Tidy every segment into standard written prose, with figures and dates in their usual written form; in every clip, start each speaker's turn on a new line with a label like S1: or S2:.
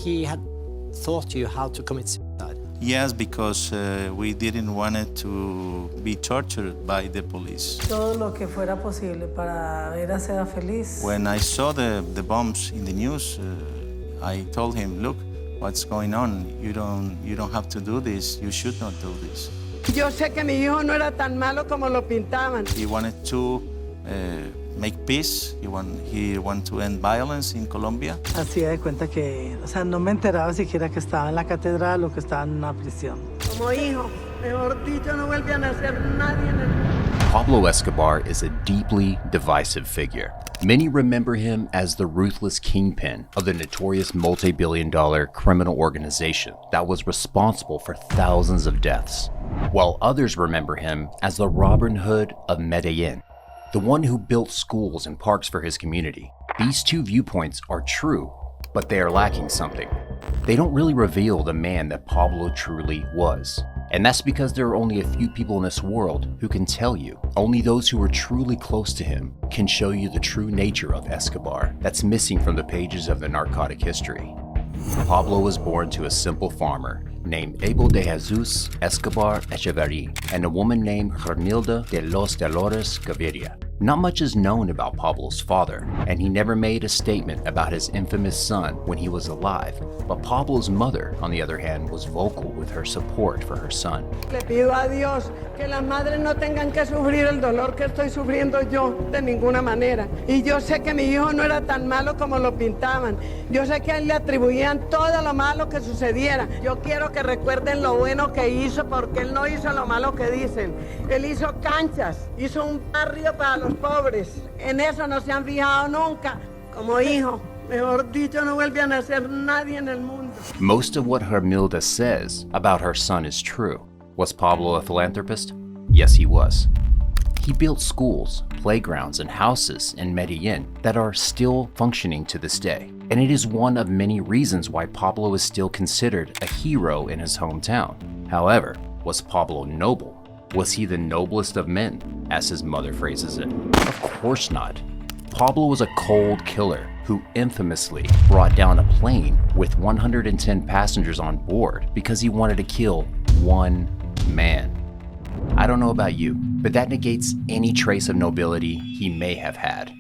S1: he had taught you how to commit suicide?
S2: Yes, because we didn't want it to be tortured by the police.
S3: Todo lo que fuera posible para ver a Seda feliz.
S2: When I saw the bombs in the news, I told him, look, what's going on? You don't have to do this. You should not do this.
S3: Yo sé que mi hijo no era tan malo como lo pintaban.
S2: He wanted to make peace. He want to end violence in Colombia.
S3: Hacía de cuenta que, o sea, no me enteraba siquiera que estaba en la catedral o que estaba en una prisión. Como hijo, mejor dicho, no vuelve a nacer nadie en el mundo.
S4: Pablo Escobar is a deeply divisive figure. Many remember him as the ruthless kingpin of the notorious multi-billion-dollar criminal organization that was responsible for thousands of deaths, while others remember him as the Robinhood of Medellin, the one who built schools and parks for his community. These two viewpoints are true, but they are lacking something. They don't really reveal the man that Pablo truly was. And that's because there are only a few people in this world who can tell you. Only those who are truly close to him can show you the true nature of Escobar that's missing from the pages of the Narcotic History. Pablo was born to a simple farmer named Abel de Jesus Escobar Echeverri and a woman named Hermilda de los Dolores Gaviria. Not much is known about Pablo's father, and he never made a statement about his infamous son when he was alive. But Pablo's mother, on the other hand, was vocal with her support for her son.
S3: Le pido a Dios que las madres no tengan que sufrir el dolor que estoy sufriendo yo de ninguna manera. Y yo sé que mi hijo no era tan malo como lo pintaban. Yo sé que a él le atribuían todo lo malo que sucediera. Yo quiero que recuerden lo bueno que hizo, porque él no hizo lo malo que dicen. Él hizo canchas, hizo un barrio para los pobres. En eso no se han fijado nunca. Como hijo, mejor dicho, no vuelve a nacer nadie en el mundo.
S4: Most of what Hermilda says about her son is true. Was Pablo a philanthropist? Yes, he was. He built schools, playgrounds, and houses in Medellin that are still functioning to this day. And it is one of many reasons why Pablo is still considered a hero in his hometown. However, was Pablo noble? Was he the noblest of men, as his mother phrases it? Of course not. Pablo was a cold killer who infamously brought down a plane with 110 passengers on board because he wanted to kill one man. I don't know about you, but that negates any trace of nobility he may have had.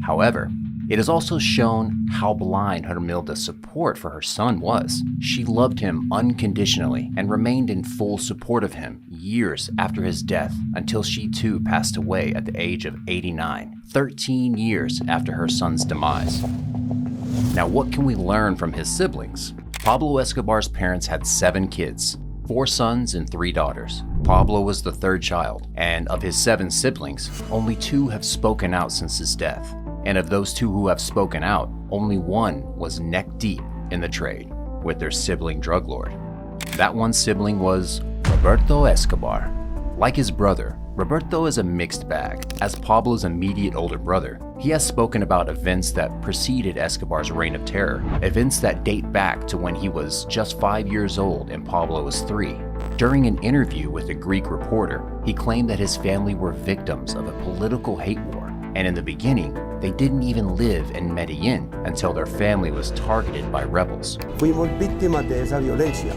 S4: However, it has also shown how blind Hermilda's support for her son was. She loved him unconditionally and remained in full support of him years after his death until she too passed away at the age of 89, 13 years after her son's demise. Now, what can we learn from his siblings? Pablo Escobar's parents had 7 kids, 4 sons and 3 daughters. Pablo was the third child, and of his 7 siblings, only 2 have spoken out since his death. And of those 2 who have spoken out, only 1 was neck deep in the trade with their sibling drug lord. That one sibling was Roberto Escobar. Like his brother, Roberto is a mixed bag. As Pablo's immediate older brother, he has spoken about events that preceded Escobar's reign of terror, events that date back to when he was just 5 years old and Pablo was 3. During an interview with a Greek reporter, he claimed that his family were victims of a political hate war, and in the beginning, they didn't even live in Medellin until their family was targeted by rebels.
S5: Fuimos víctimas de esa violencia.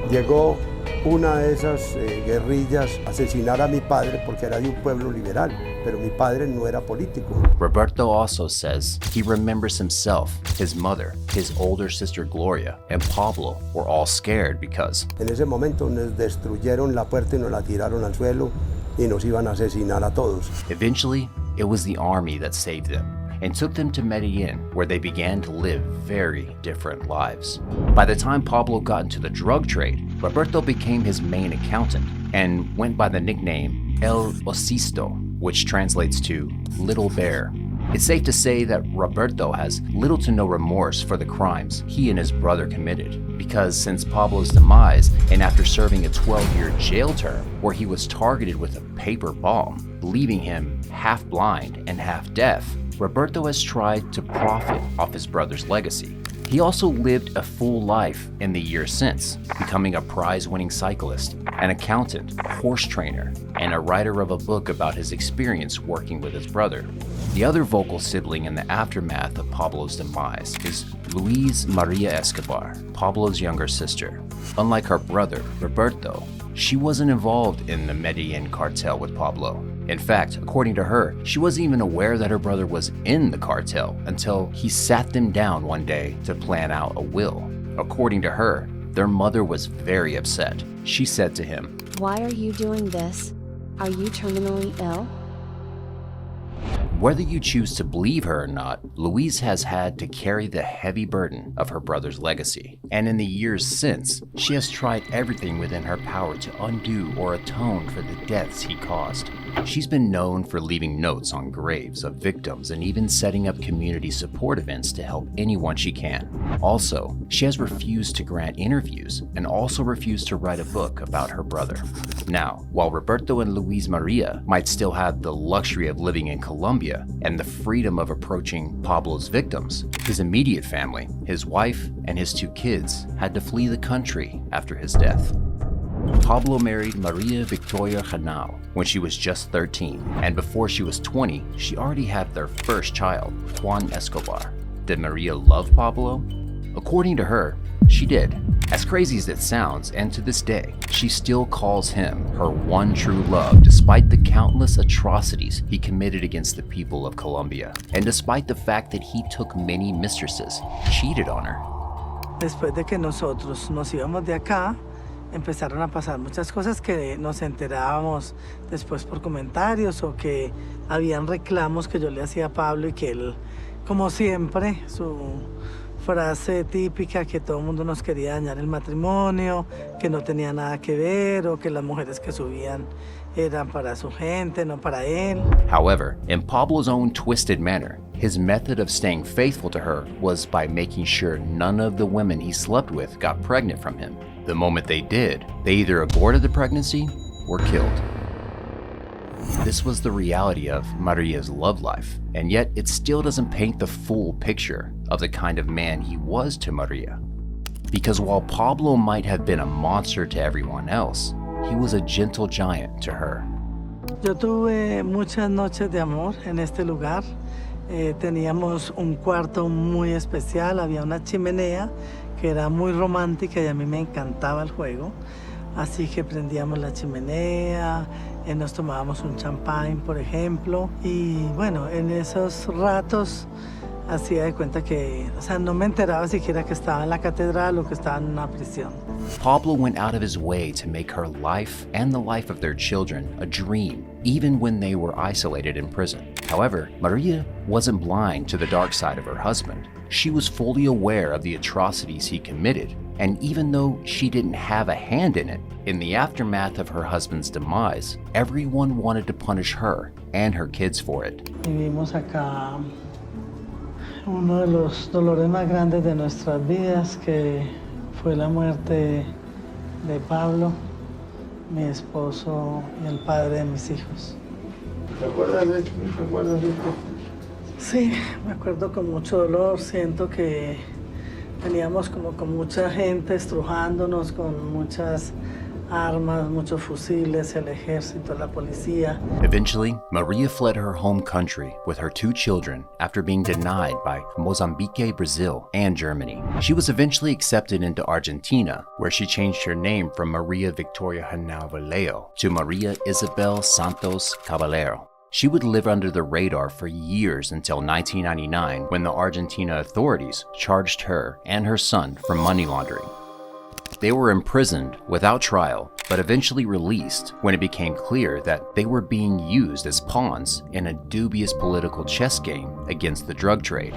S5: Llegó una de esas guerrillas a asesinar a mi padre porque era de un pueblo liberal, pero mi padre no era político.
S4: Roberto also says he remembers himself, his mother, his older sister Gloria, and Pablo were all scared because
S5: En ese momento nos destruyeron la puerta y nos la tiraron al suelo y nos iban a asesinar a todos.
S4: eventually it was the army that saved them and took them to Medellin, where they began to live very different lives. By the time Pablo got into the drug trade, Roberto became his main accountant and went by the nickname El Osisto, which translates to Little Bear. It's safe to say that Roberto has little to no remorse for the crimes he and his brother committed, because since Pablo's demise and after serving a 12-year jail term where he was targeted with a paper bomb, leaving him half blind and half deaf, Roberto has tried to profit off his brother's legacy. He also lived a full life in the years since, becoming a prize-winning cyclist, an accountant, horse trainer, and a writer of a book about his experience working with his brother. The other vocal sibling in the aftermath of Pablo's demise is Luis Maria Escobar, Pablo's younger sister. Unlike her brother, Roberto, she wasn't involved in the Medellin cartel with Pablo. In fact, according to her, she wasn't even aware that her brother was in the cartel until he sat them down one day to plan out a will. According to her, their mother was very upset. She said to him,
S6: "Why are you doing this? Are you terminally ill?"
S4: Whether you choose to believe her or not, Louise has had to carry the heavy burden of her brother's legacy. And in the years since, she has tried everything within her power to undo or atone for the deaths he caused. She's been known for leaving notes on graves of victims and even setting up community support events to help anyone she can. Also, she has refused to grant interviews and also refused to write a book about her brother. Now, while Roberto and Luis Maria might still have the luxury of living in Colombia and the freedom of approaching Pablo's victims, his immediate family, his wife, and his 2 kids had to flee the country after his death. Pablo married Maria Victoria Henao when she was just 13, and before she was 20, she already had their first child, Juan Escobar. Did Maria love Pablo? According to her, she did. As crazy as it sounds, and to this day, she still calls him her one true love despite the countless atrocities he committed against the people of Colombia, and despite the fact that he took many mistresses, cheated on her.
S7: Después de que nosotros nos íbamos de acá, empezaron a pasar muchas cosas que nos enterábamos después por comentarios o que habían reclamos que yo le hacía a Pablo y que él, como siempre, su frase típica que todo el mundo nos quería dañar el matrimonio, que no tenía nada que ver o que las mujeres que subían eran para su gente, no para él.
S4: However, in Pablo's own twisted manner, his method of staying faithful to her was by making sure none of the women he slept with got pregnant from him. The moment they did, they either aborted the pregnancy or killed. This was the reality of Maria's love life, and yet it still doesn't paint the full picture of the kind of man he was to Maria. Because while Pablo might have been a monster to everyone else, he was a gentle giant to her.
S7: Yo tuve muchas noches de amor en este lugar. Teníamos un cuarto muy especial, había una chimenea que era muy romántica y a mí me encantaba el juego. Así que prendíamos la chimenea, nos tomábamos un champán, por ejemplo. Y bueno, en esos ratos hacía de cuenta que, o sea, no me enteraba siquiera que estaba en la catedral o que estaba en una prisión.
S4: Pablo went out of his way to make her life and the life of their children a dream, even when they were isolated in prison. However, Maria wasn't blind to the dark side of her husband. She was fully aware of the atrocities he committed, and even though she didn't have a hand in it, in the aftermath of her husband's demise, everyone wanted to punish her and her kids for it.
S7: Vivimos acá uno de los dolores más grandes de nuestras vidas, que fue la muerte de Pablo, mi esposo y el padre de mis hijos.
S5: ¿Te acuerdas de esto? ¿Te acuerdas de esto?
S7: Sí, me acuerdo con mucho dolor. Siento que teníamos como con mucha gente estrujándonos, con muchas armas, muchos fusiles, el ejército, la policía.
S4: Eventually, Maria fled her home country with her 2 children after being denied by Mozambique, Brazil, and Germany. She was eventually accepted into Argentina, where she changed her name from Maria Victoria Henao Vallejo to Maria Isabel Santos Caballero. She would live under the radar for years until 1999, when the Argentina authorities charged her and her son for money laundering. They were imprisoned without trial, but eventually released when it became clear that they were being used as pawns in a dubious political chess game against the drug trade.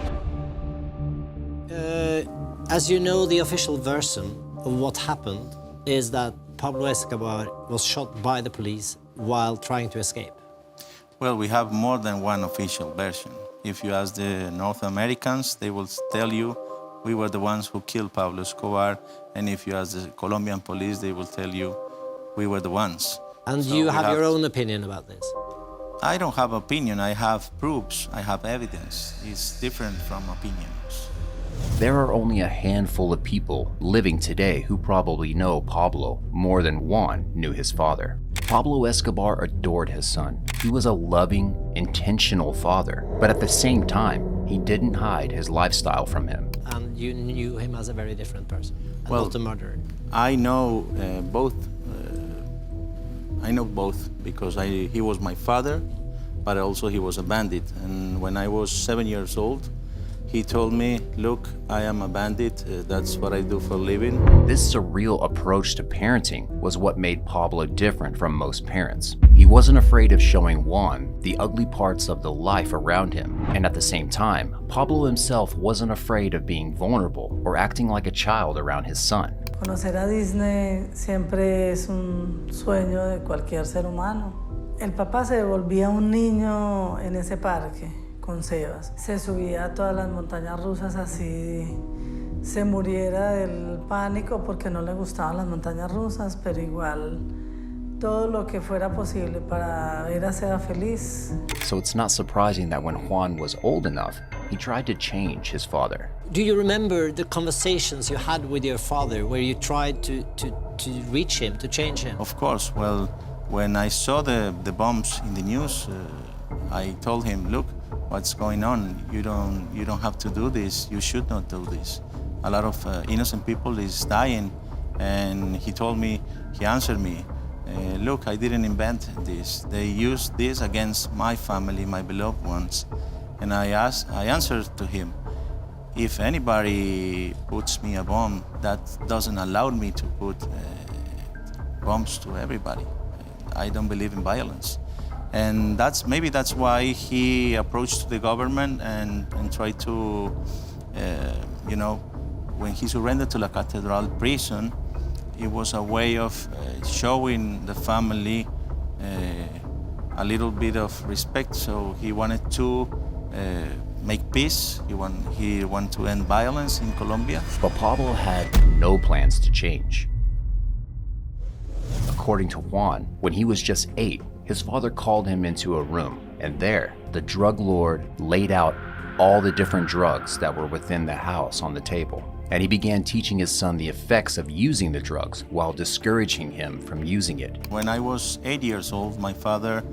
S1: As you know, the official version of what happened is that Pablo Escobar was shot by the police while trying to escape.
S2: Well, we have more than one official version. If you ask the North Americans, they will tell you we were the ones who killed Pablo Escobar. And if you ask the Colombian police, they will tell you we were the ones.
S1: And
S2: So
S1: you
S2: we
S1: have your own opinion about this?
S2: I don't have opinion, I have proofs, I have evidence. It's different from opinions.
S4: There are only a handful of people living today who probably know Pablo more than Juan knew his father. Pablo Escobar adored his son. He was a loving, intentional father, but at the same time, he didn't hide his lifestyle from him.
S1: And you knew him as a very different person, and
S2: Well,
S1: not a murderer.
S2: I know both. I know both because he was my father, but also he was a bandit. And when I was 7 years old, he told me, look, I am a bandit, that's what I do for a living.
S4: This surreal approach to parenting was what made Pablo different from most parents. He wasn't afraid of showing Juan the ugly parts of the life around him, and at the same time, Pablo himself wasn't afraid of being vulnerable or acting like a child around his son.
S7: Conocer a Disney siempre es un sueño de cualquier ser humano. El papá se volvía un niño en ese parque con Sebas. Se subía a todas las montañas rusas así se muriera del pánico porque no le gustaban las montañas rusas, pero igual todo lo que fuera posible para ver a Seba feliz.
S4: So it's not surprising that when Juan was old enough, he tried to change his father.
S1: Do you remember the conversations you had with your father where you tried to reach him, to change him?
S2: Of course, well, when I saw the bombs in the news, I told him, look, what's going on? You don't have to do this. You should not do this. A lot of innocent people is dying. And he told me, he answered me, look, I didn't invent this. They used this against my family, my beloved ones. And I answered to him, if anybody puts me a bomb, that doesn't allow me to put bombs to everybody. I don't believe in violence. And maybe that's why he approached the government and tried to, when he surrendered to La Catedral prison, it was a way of showing the family a little bit of respect. So he wanted to make peace. He wanted to end violence in Colombia.
S4: But Pablo had no plans to change. According to Juan, when he was just 8, his father called him into a room, and there, the drug lord laid out all the different drugs that were within the house on the table. And he began teaching his son the effects of using the drugs while discouraging him from using it.
S2: When I was 8 years old, my father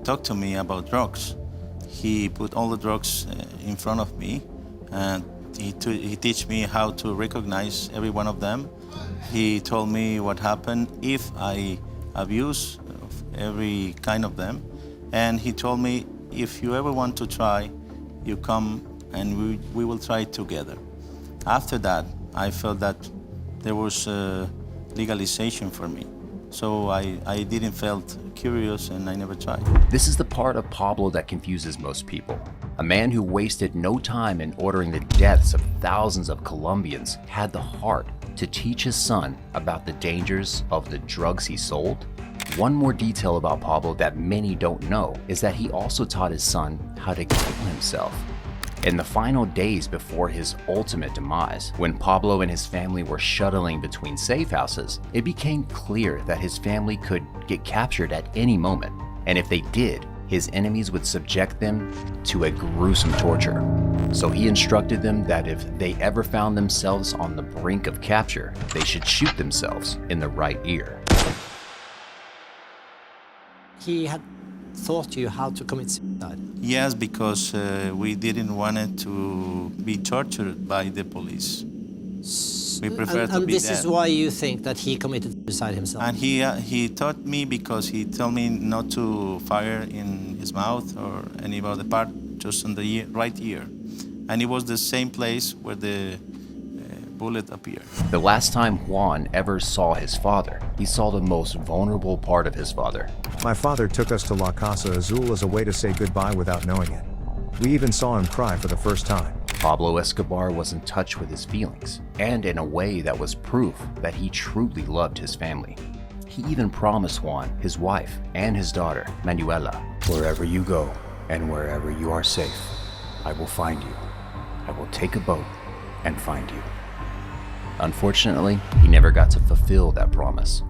S2: talked to me about drugs. He put all the drugs in front of me, and he taught me how to recognize every one of them. He told me what happened if I abuse every kind of them. And he told me, if you ever want to try, you come and we will try it together. After that, I felt that there was legalization for me. So I didn't felt curious and I never tried.
S4: This is the part of Pablo that confuses most people. A man who wasted no time in ordering the deaths of thousands of Colombians had the heart to teach his son about the dangers of the drugs he sold. One more detail about Pablo that many don't know is that he also taught his son how to kill himself. In the final days before his ultimate demise, when Pablo and his family were shuttling between safe houses, it became clear that his family could get captured at any moment. And if they did, his enemies would subject them to a gruesome torture. So he instructed them that if they ever found themselves on the brink of capture, they should shoot themselves in the right ear.
S1: He had taught you how to commit suicide.
S2: Yes, because we didn't want it to be tortured by the police. We prefer to
S1: And
S2: be
S1: this
S2: dead.
S1: is why you think that he committed suicide himself.
S2: And he taught me because he told me not to fire in his mouth or any other part, just on the right ear. And it was the same place where the bullet appeared.
S4: The last time Juan ever saw his father, he saw the most vulnerable part of his father.
S8: My father took us to La Casa Azul as a way to say goodbye without knowing it. We even saw him cry for the first time.
S4: Pablo Escobar was in touch with his feelings, and in a way that was proof that he truly loved his family. He even promised Juan, his wife, and his daughter, Manuela, "Wherever you go, and wherever you are safe, I will find you. I will take a boat and find you." Unfortunately, he never got to fulfill that promise.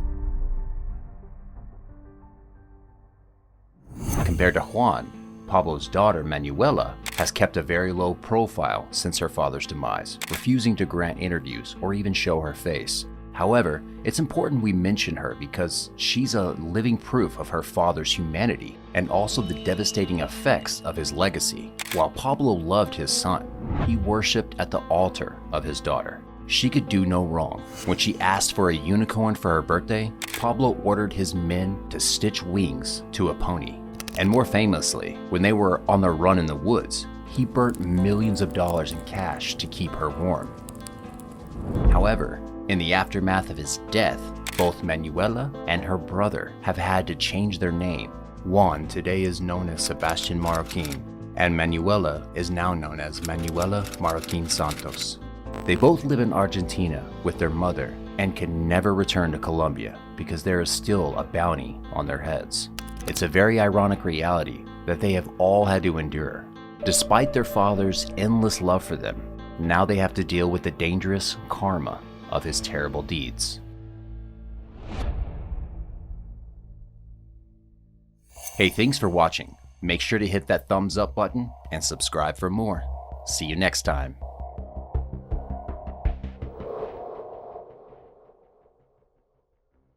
S4: Compared to Juan, Pablo's daughter, Manuela, has kept a very low profile since her father's demise, refusing to grant interviews or even show her face. However, it's important we mention her because she's a living proof of her father's humanity and also the devastating effects of his legacy. While Pablo loved his son, he worshipped at the altar of his daughter. She could do no wrong. When she asked for a unicorn for her birthday, Pablo ordered his men to stitch wings to a pony. And more famously, when they were on the run in the woods, he burnt millions of dollars in cash to keep her warm. However, in the aftermath of his death, both Manuela and her brother have had to change their name. Juan today is known as Sebastian Marroquin, and Manuela is now known as Manuela Marroquin Santos. They both live in Argentina with their mother and can never return to Colombia because there is still a bounty on their heads. It's a very ironic reality that they have all had to endure. Despite their father's endless love for them, now they have to deal with the dangerous karma of his terrible deeds. Hey, thanks for watching. Make sure to hit that thumbs up button and subscribe for more. See you next time.